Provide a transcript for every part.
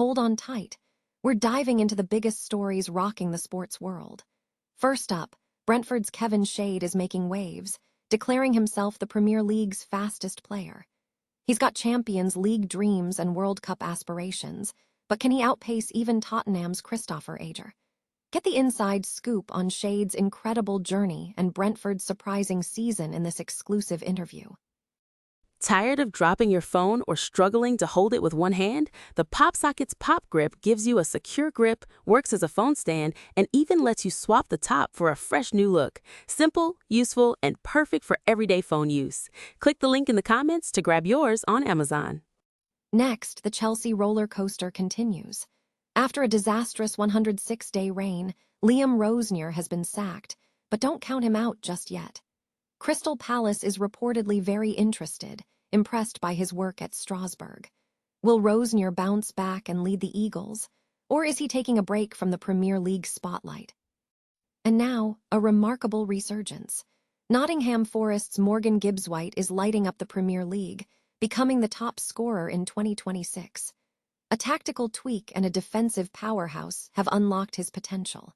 Hold on tight. We're diving into the biggest stories rocking the sports world. First up, Brentford's Kevin Schade is making waves, declaring himself the Premier League's fastest player. He's got Champions League dreams and World Cup aspirations, but can he outpace even Tottenham's Christopher Ager? Get the inside scoop on Shade's incredible journey and Brentford's surprising season in this exclusive interview. Tired of dropping your phone or struggling to hold it with one hand? The PopSocket's Pop Grip gives you a secure grip, works as a phone stand, and even lets you swap the top for a fresh new look. Simple, useful, and perfect for everyday phone use. Click the link in the comments to grab yours on Amazon. Next, the Chelsea roller coaster continues. After a disastrous 106-day reign, Liam Rosenior has been sacked, but don't count him out just yet. Crystal Palace is reportedly very interested, impressed by his work at Strasbourg. Will Rosenior bounce back and lead the Eagles, or is he taking a break from the Premier League spotlight? And now, a remarkable resurgence. Nottingham Forest's Morgan Gibbs-White is lighting up the Premier League, becoming the top scorer in 2026. A tactical tweak and a defensive powerhouse have unlocked his potential.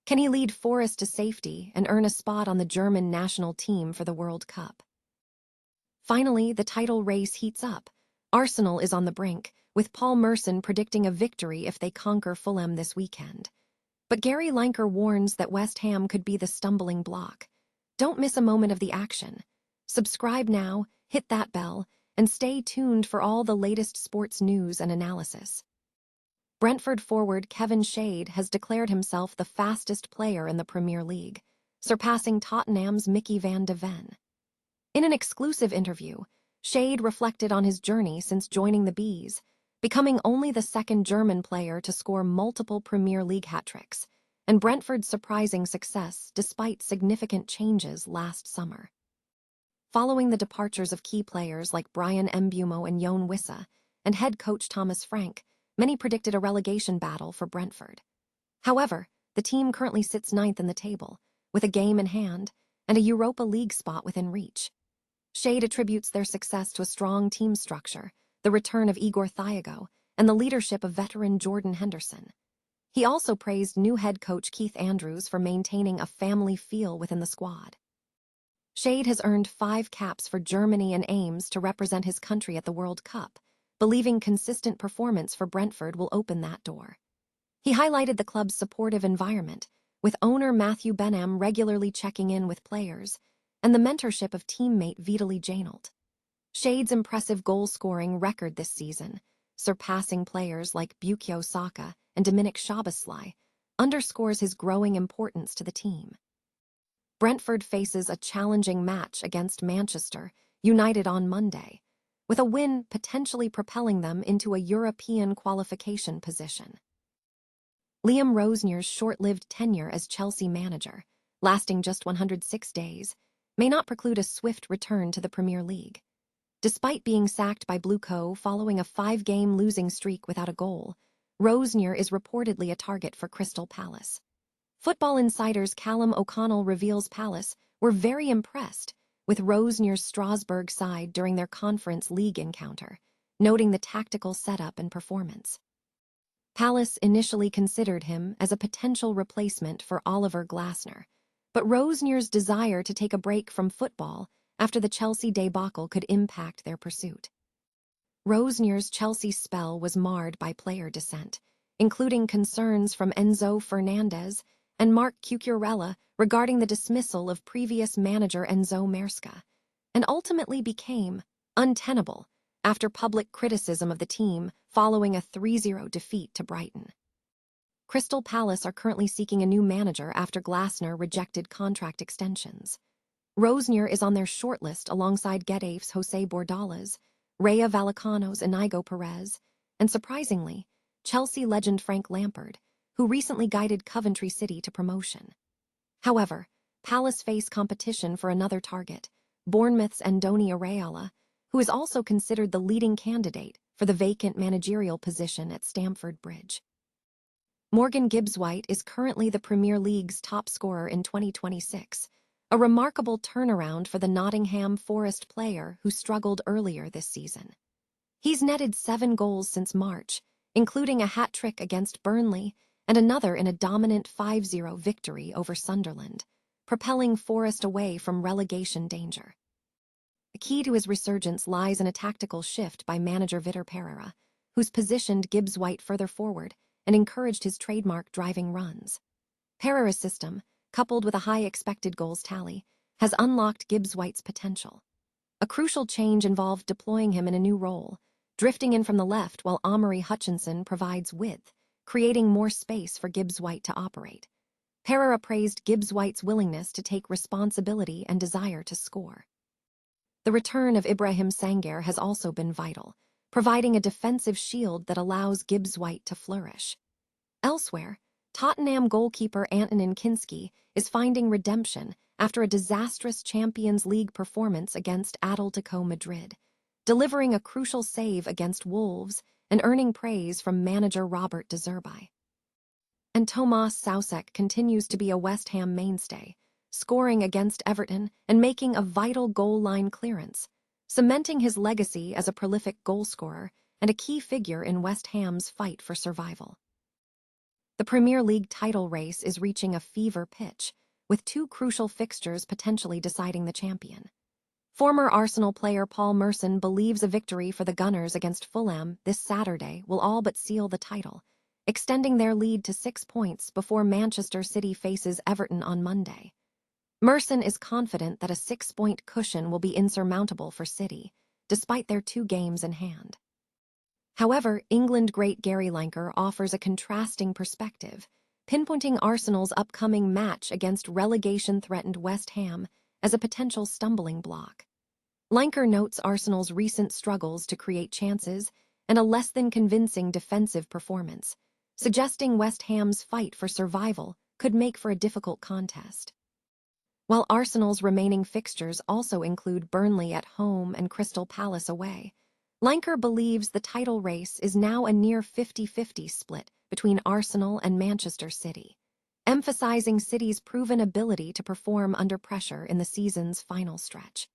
Can he lead Forest to safety and earn a spot on the German national team for the World Cup? Finally, the title race heats up. Arsenal is on the brink, with Paul Merson predicting a victory if they conquer Fulham this weekend. But Gary Lineker warns that West Ham could be the stumbling block. Don't miss a moment of the action. Subscribe now, hit that bell, and stay tuned for all the latest sports news and analysis. Brentford forward Kevin Schade has declared himself the fastest player in the Premier League, surpassing Tottenham's Micky van de Ven. In an exclusive interview, Schade reflected on his journey since joining the Bees, becoming only the second German player to score multiple Premier League hat-tricks, and Brentford's surprising success despite significant changes last summer. Following the departures of key players like Brian Mbeumo and Yoane Wissa, and head coach Thomas Frank, many predicted a relegation battle for Brentford. However, the team currently sits ninth in the table, with a game in hand and a Europa League spot within reach. Schade attributes their success to a strong team structure, the return of Igor Thiago, and the leadership of veteran Jordan Henderson. He also praised new head coach Keith Andrews for maintaining a family feel within the squad. Schade has earned 5 caps for Germany and aims to represent his country at the World Cup, believing consistent performance for Brentford will open that door. He highlighted the club's supportive environment, with owner Matthew Benham regularly checking in with players, and the mentorship of teammate Vitaly Janelt. Shade's impressive goal-scoring record this season, surpassing players like Bukayo Saka and Dominik Szoboszlai, underscores his growing importance to the team. Brentford faces a challenging match against Manchester United on Monday, with a win potentially propelling them into a European qualification position. Liam Rosenier's short-lived tenure as Chelsea manager, lasting just 106 days, may not preclude a swift return to the Premier League. Despite being sacked by Blue Co following a 5-game losing streak without a goal, Rosenior is reportedly a target for Crystal Palace. Football Insider's Callum O'Connell reveals Palace were very impressed with Rosenier's Strasbourg side during their Conference League encounter, noting the tactical setup and performance. Palace initially considered him as a potential replacement for Oliver Glasner, but Rosenier's desire to take a break from football after the Chelsea debacle could impact their pursuit. Rosenier's Chelsea spell was marred by player dissent, including concerns from Enzo Fernandez and Mark Cucurella regarding the dismissal of previous manager Enzo Maresca, and ultimately became untenable after public criticism of the team following a 3-0 defeat to Brighton. Crystal Palace are currently seeking a new manager after Glasner rejected contract extensions. Rosenior is on their shortlist alongside Getafe's Jose Bordalás, Rayo Vallecano's Inigo Perez, and surprisingly, Chelsea legend Frank Lampard, who recently guided Coventry City to promotion. However, Palace face competition for another target, Bournemouth's Andoni Iraola, who is also considered the leading candidate for the vacant managerial position at Stamford Bridge. Morgan Gibbs-White is currently the Premier League's top scorer in 2026, a remarkable turnaround for the Nottingham Forest player who struggled earlier this season. He's netted 7 goals since March, including a hat-trick against Burnley and another in a dominant 5-0 victory over Sunderland, propelling Forest away from relegation danger. The key to his resurgence lies in a tactical shift by manager Vitor Pereira, who's positioned Gibbs-White further forward and encouraged his trademark driving runs. Pereira's system, coupled with a high expected goals tally, has unlocked Gibbs-White's potential. A crucial change involved deploying him in a new role, drifting in from the left while Omari Hutchinson provides width, creating more space for Gibbs-White to operate. Pereira praised Gibbs-White's willingness to take responsibility and desire to score. The return of Ibrahim Sangaré has also been vital, providing a defensive shield that allows Gibbs-White to flourish. Elsewhere, Tottenham goalkeeper Antonin Kinski is finding redemption after a disastrous Champions League performance against Atletico Madrid, delivering a crucial save against Wolves and earning praise from manager Robert De Zerbi. And Tomas Soucek continues to be a West Ham mainstay, scoring against Everton and making a vital goal line clearance, cementing his legacy as a prolific goalscorer and a key figure in West Ham's fight for survival. The Premier League title race is reaching a fever pitch, with two crucial fixtures potentially deciding the champion. Former Arsenal player Paul Merson believes a victory for the Gunners against Fulham this Saturday will all but seal the title, extending their lead to 6 points before Manchester City faces Everton on Monday. Merson is confident that a 6-point cushion will be insurmountable for City, despite their 2 games in hand. However, England great Gary Lineker offers a contrasting perspective, pinpointing Arsenal's upcoming match against relegation-threatened West Ham as a potential stumbling block. Lineker notes Arsenal's recent struggles to create chances and a less than convincing defensive performance, suggesting West Ham's fight for survival could make for a difficult contest. While Arsenal's remaining fixtures also include Burnley at home and Crystal Palace away, Lineker believes the title race is now a near 50-50 split between Arsenal and Manchester City, emphasizing City's proven ability to perform under pressure in the season's final stretch.